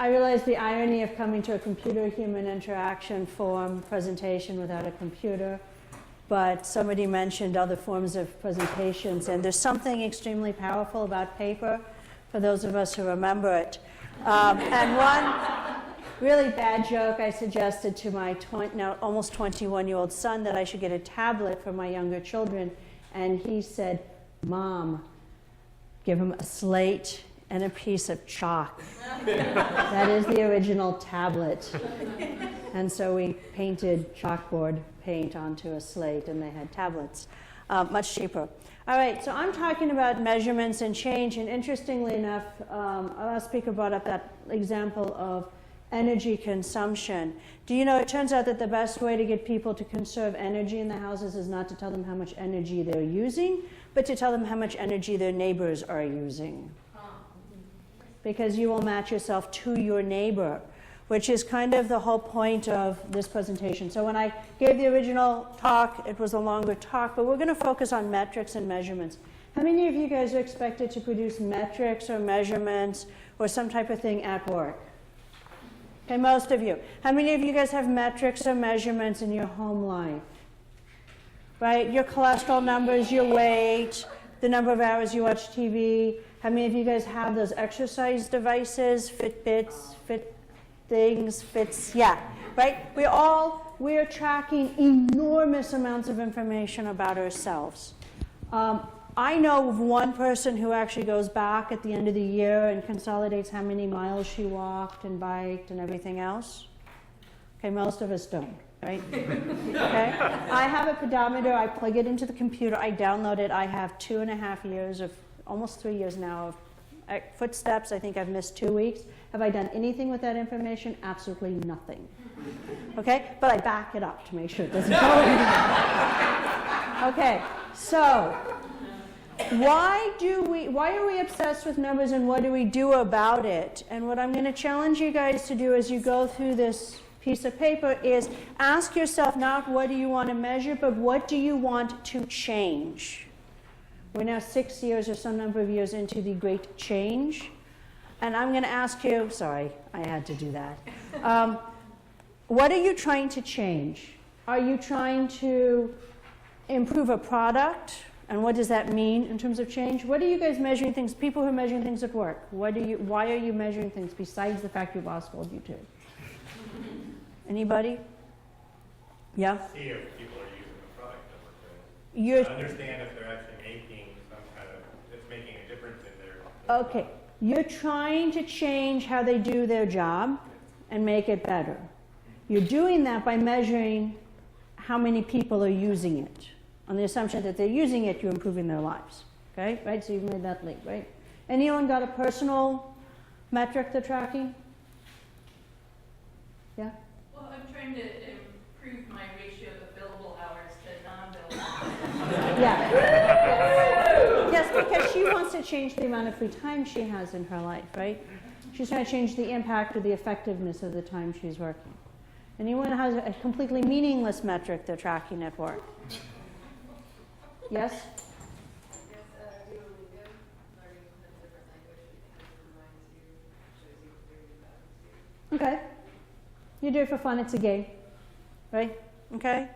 I realize the irony of coming to a computer-human interaction form presentation without a computer, but somebody mentioned other forms of presentations, and there's something extremely powerful about paper, for those of us who remember it. And one really bad joke I suggested to my now almost 21-year-old son that I should get a tablet for my younger children, and he said, "Mom, give him a slate and a piece of chalk." That is the original tablet. And so we painted chalkboard paint onto a slate, and they had tablets. Much cheaper. All right, so I'm talking about measurements and change, and interestingly enough, our last speaker brought up that example of energy consumption. Do you know, it turns out that the best way to get people to conserve energy in the houses is not to tell them how much energy they're using, but to tell them how much energy their neighbors are using. Because you will match yourself to your neighbor, which is kind of the whole point of this presentation. So when I gave the original talk, it was a longer talk, but we're going to focus on metrics and measurements. How many of you guys are expected to produce metrics or measurements or some type of thing at work? Okay, most of you. How many of you guys have metrics or measurements in your home life? Right? Your cholesterol numbers, your weight, the number of hours you watch TV. How many of you guys have those exercise devices, Fitbits, Fit things, Fits, yeah, right? We're tracking enormous amounts of information about ourselves. I know of one person who actually goes back at the end of the year and consolidates how many miles she walked and biked and everything else. Okay, most of us don't, right? Okay? I have a pedometer, I plug it into the computer, I download it, I have 2.5 years of, almost 3 years now of footsteps. I think I've missed 2 weeks. Have I done anything with that information? Absolutely nothing. Okay? But I back it up to make sure it doesn't go anywhere. Okay, so why are we obsessed with numbers, and what do we do about it? And what I'm going to challenge you guys to do as you go through this piece of paper is ask yourself not what do you want to measure, but what do you want to change? We're now 6 years or some number of years into the Great Change. And I'm going to ask you, sorry, I had to do that. What are you trying to change? Are you trying to improve a product? And what does that mean in terms of change? What are you guys measuring things, people who are measuring things at work? Why are you measuring things besides the fact your boss told you to? Anybody? Yeah? See if people are using the product that we're doing. Understand if they're actually making some kind of, it's making a difference in their... Okay. You're trying to change how they do their job and make it better. You're doing that by measuring how many people are using it. On the assumption that they're using it, you're improving their lives. Okay? Right? So you've made that link, right? Anyone got a personal metric they're tracking? Yeah? Well, I'm trying to improve my ratio of billable hours to non-billable. Yeah. Yes, because she wants to change the amount of free time she has in her life, right? She's trying to change the impact or the effectiveness of the time she's working. Anyone has a completely meaningless metric they're tracking at work? Yes? Okay. You do it for fun, it's a game, right? Okay?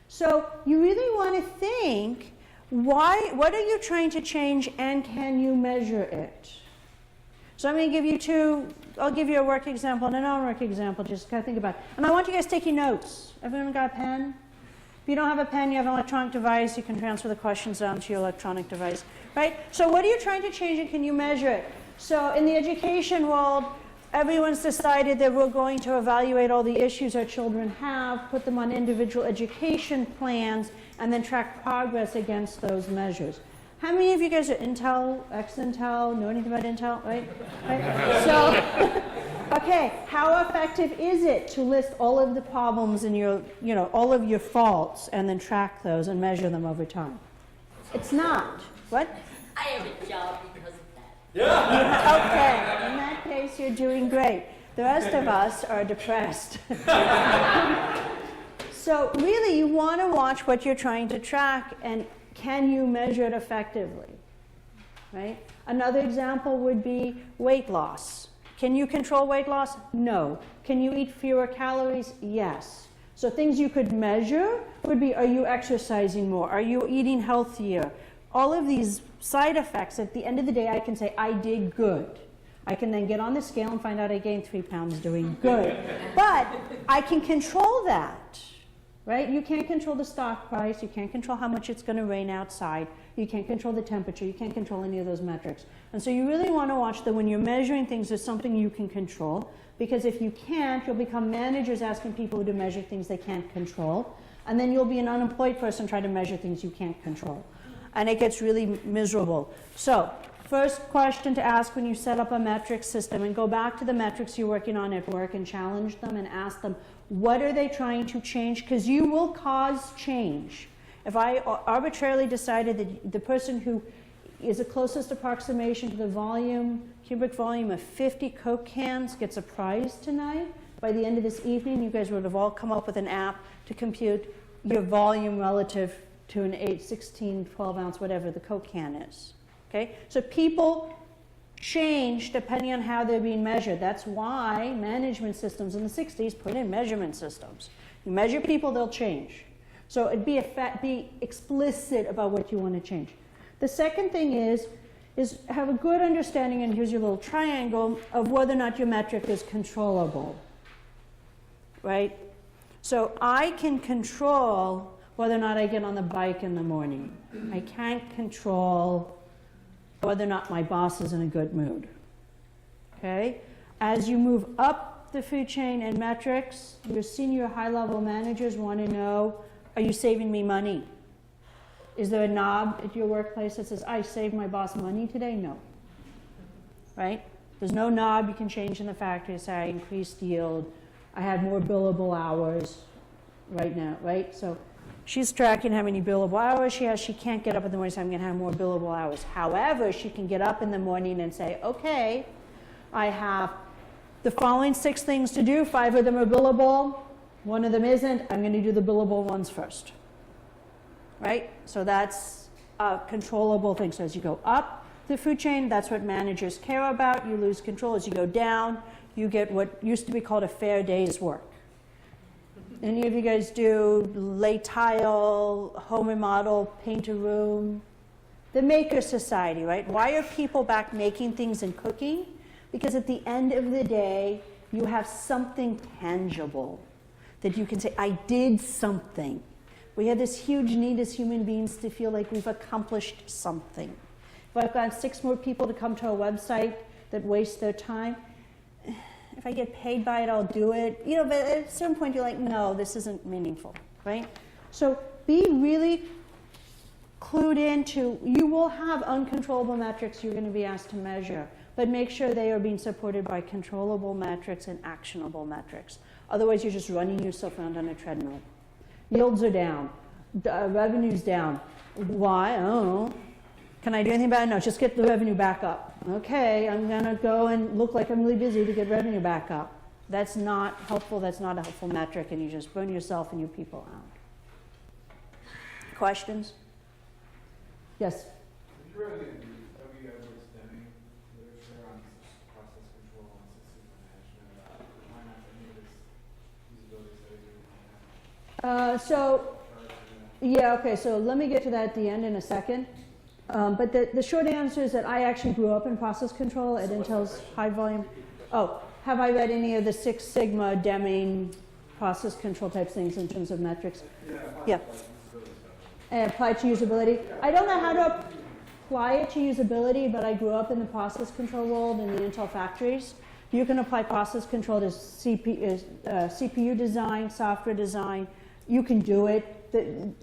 So you really want to think, what are you trying to change, and can you measure it? So I'm going to give you I'll give you a work example and a non-work example, just kind of think about it. And I want you guys taking notes. Everyone got a pen? If you don't have a pen, you have an electronic device, you can transfer the questions down to your electronic device, right? So what are you trying to change, and can you measure it? So in the education world, everyone's decided that we're going to evaluate all the issues our children have, put them on individual education plans, and then track progress against those measures. How many of you guys are Intel, ex-Intel, know anything about Intel, right? So, okay, how effective is it to list all of the problems in your, all of your faults, and then track those and measure them over time? It's not. What? I have a job because of that. Yeah. Okay, in that case, you're doing great. The rest of us are depressed. So really, you want to watch what you're trying to track, and can you measure it effectively, right? Another example would be weight loss. Can you control weight loss? No. Can you eat fewer calories? Yes. So things you could measure would be, are you exercising more? Are you eating healthier? All of these side effects, at the end of the day, I can say, I did good. I can then get on the scale and find out I gained 3 pounds doing good. But I can control that, right? You can't control the stock price. You can't control how much it's going to rain outside. You can't control the temperature. You can't control any of those metrics. And so you really want to watch that when you're measuring things, there's something you can control. Because if you can't, you'll become managers asking people to measure things they can't control. And then you'll be an unemployed person trying to measure things you can't control. And it gets really miserable. So, first question to ask when you set up a metric system, and go back to the metrics you're working on at work and challenge them and ask them, what are they trying to change? Because you will cause change. If I arbitrarily decided that the person who is the closest approximation to the volume, cubic volume of 50 Coke cans gets a prize tonight, by the end of this evening, you guys would have all come up with an app to compute your volume relative to an 8, 16, 12 ounce, whatever the Coke can is. Okay? So people change depending on how they're being measured. That's why management systems in the 60s put in measurement systems. You measure people, they'll change. So it'd be explicit about what you want to change. The second thing is have a good understanding, and here's your little triangle, of whether or not your metric is controllable. Right? So I can control whether or not I get on the bike in the morning. I can't control whether or not my boss is in a good mood. Okay? As you move up the food chain and metrics, your senior high-level managers want to know, are you saving me money? Is there a knob at your workplace that says, I saved my boss money today? No. Right? There's no knob you can change in the factory to say, I increased yield, I had more billable hours right now, right? So she's tracking how many billable hours she has. She can't get up in the morning and say, I'm going to have more billable hours. However, she can get up in the morning and say, okay, I have the following 6 things to do. 5 of them are billable. 1 of them isn't. I'm going to do the billable ones first. Right? So that's a controllable thing. So as you go up the food chain, that's what managers care about. You lose control. As you go down, you get what used to be called a fair day's work. Any of you guys do lay tile, home remodel, paint a room? The Maker Society, right? Why are people back making things and cooking? Because at the end of the day, you have something tangible that you can say, I did something. We have this huge need as human beings to feel like we've accomplished something. If I've got 6 more people to come to a website that waste their time, if I get paid by it, I'll do it. You know, but at a certain point, you're like, no, this isn't meaningful, right? So be really clued into, you will have uncontrollable metrics you're going to be asked to measure, but make sure they are being supported by controllable metrics and actionable metrics. Otherwise, you're just running yourself around on a treadmill. Yields are down. Revenue's down. Why? I don't know. Can I do anything about it? No, just get the revenue back up. Okay, I'm going to go and look like I'm really busy to get revenue back up. That's not helpful. That's not a helpful metric, and you just burn yourself and your people out. Questions? Yes? If you're really going to do W. Edwards Deming literature on process control and system management, why not any of this usability studies? So let me get to that at the end in a second. But the short answer is that I actually grew up in process control at Intel's high volume. Oh, have I read any of the Six Sigma, Deming, process control type things in terms of metrics? Yeah. And apply to usability. I don't know how to apply it to usability, but I grew up in the process control world in the Intel factories. You can apply process control to CPU design, software design. You can do it.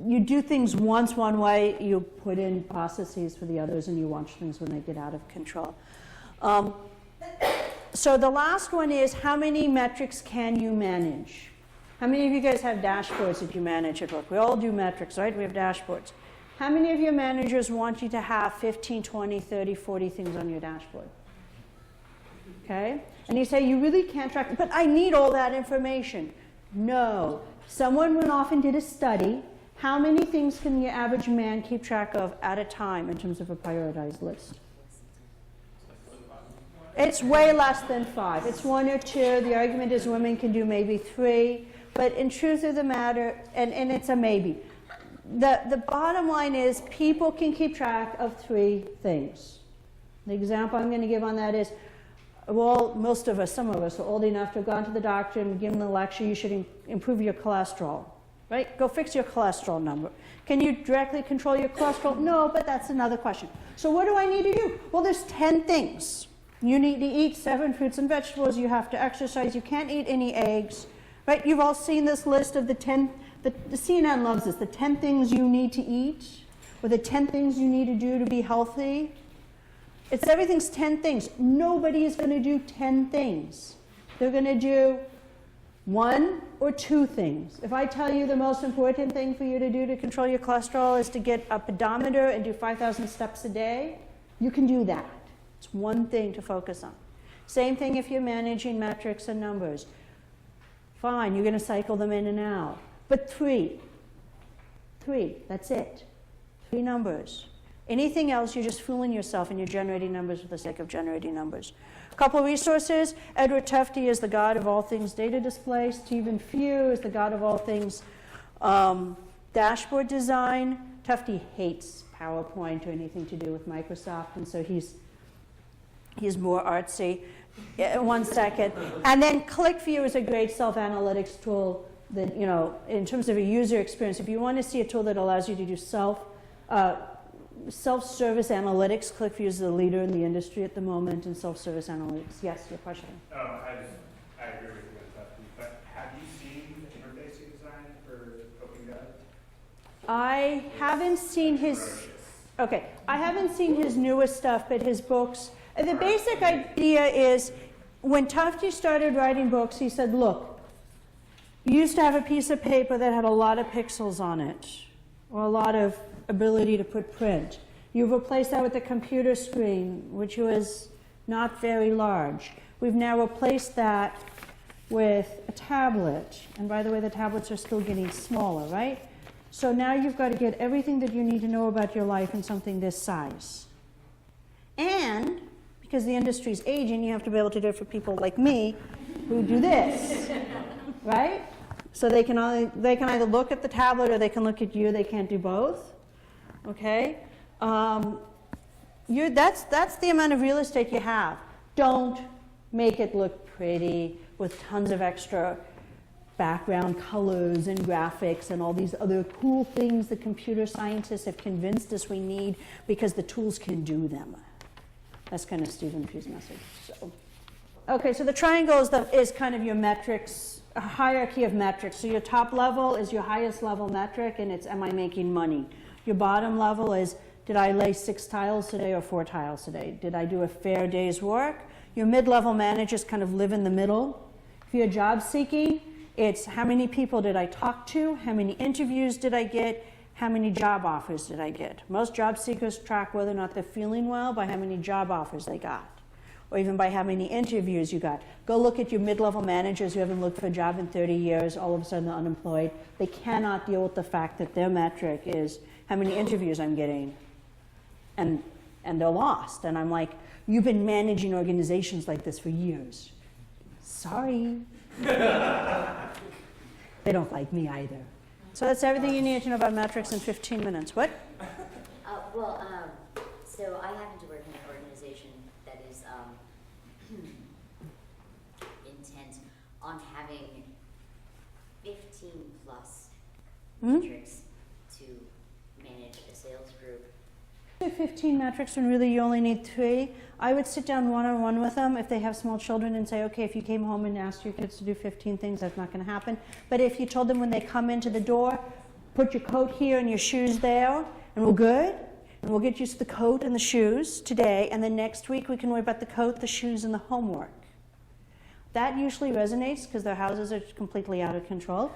You do things once one way, you put in processes for the others, and you watch things when they get out of control. So the last one is, how many metrics can you manage? How many of you guys have dashboards that you manage at work? We all do metrics, right? We have dashboards. How many of your managers want you to have 15, 20, 30, 40 things on your dashboard? Okay? And you say, you really can't track, but I need all that information. No. Someone went off and did a study. How many things can the average man keep track of at a time in terms of a prioritized list? It's way less than 5. It's 1 or 2. The argument is women can do maybe 3. But in truth of the matter, and it's a maybe, the bottom line is people can keep track of 3 things. The example I'm going to give on that is, well, most of us, some of us are old enough to have gone to the doctor and given the lecture, you should improve your cholesterol, right? Go fix your cholesterol number. Can you directly control your cholesterol? No, but that's another question. So what do I need to do? Well, there's 10 things. You need to eat 7 fruits and vegetables. You have to exercise. You can't eat any eggs, right? You've all seen this list of the 10, the CNN loves this, the 10 things you need to eat, or the 10 things you need to do to be healthy. It's everything's 10 things. Nobody is going to do 10 things. They're going to do 1 or 2 things. If I tell you the most important thing for you to do to control your cholesterol is to get a pedometer and do 5,000 steps a day, you can do that. It's 1 thing to focus on. Same thing if you're managing metrics and numbers. Fine, you're going to cycle them in and out. But 3, that's it. 3 numbers. Anything else, you're just fooling yourself and you're generating numbers for the sake of generating numbers. A couple of resources. Edward Tufte is the god of all things data display. Stephen Few is the god of all things dashboard design. Tufte hates PowerPoint or anything to do with Microsoft, and so he's more artsy. 1 second. And then ClickView is a great self-analytics tool that, you know, in terms of a user experience, if you want to see a tool that allows you to do self-service analytics, ClickView is the leader in the industry at the moment in self-service analytics. Yes, your question. I agree with you on that. But have you seen the interface you designed for Open Guide? I haven't seen his. Okay, I haven't seen his newest stuff, but his books. The basic idea is, when Tufte started writing books, he said, "Look, you used to have a piece of paper that had a lot of pixels on it, or a lot of ability to put print. You've replaced that with a computer screen, which was not very large. We've now replaced that with a tablet. And by the way, the tablets are still getting smaller, right? So now you've got to get everything that you need to know about your life in something this size. And because the industry's aging, you have to be able to do it for people like me who do this, right? So they can either look at the tablet or they can look at you. They can't do both. Okay, that's the amount of real estate you have. Don't make it look pretty with tons of extra background colors and graphics and all these other cool things that computer scientists have convinced us we need because the tools can do them. That's kind of Stephen Few's message. So, okay, so the triangle is kind of your metrics, a hierarchy of metrics. So your top level is your highest level metric, and it's, am I making money? Your bottom level is, did I lay 6 tiles today or 4 tiles today? Did I do a fair day's work? Your mid-level managers kind of live in the middle. If you're job seeking, it's how many people did I talk to? How many interviews did I get? How many job offers did I get? Most job seekers track whether or not they're feeling well by how many job offers they got, or even by how many interviews you got. Go look at your mid-level managers who haven't looked for a job in 30 years, all of a sudden they're unemployed. They cannot deal with the fact that their metric is how many interviews I'm getting, and they're lost. And I'm like, you've been managing organizations like this for years. Sorry. They don't like me either. So that's everything you need to know about metrics in 15 minutes. What? So I happen to work in an organization that is intent on having 15 plus metrics to manage a sales group. 15 metrics when really you only need 3. I would sit down one-on-one with them if they have small children and say, okay, if you came home and asked your kids to do 15 things, that's not going to happen. But if you told them when they come into the door, put your coat here and your shoes there, and we're good, and we'll get you to the coat and the shoes today, and then next week we can worry about the coat, the shoes, and the homework. That usually resonates because their houses are completely out of control.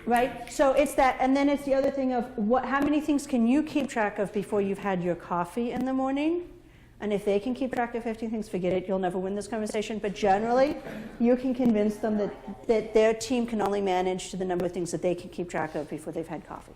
Right? So it's that, and then it's the other thing of how many things can you keep track of before you've had your coffee in the morning? And if they can keep track of 15 things, forget it, you'll never win this conversation. But generally, you can convince them that their team can only manage to the number of things that they can keep track of before they've had coffee.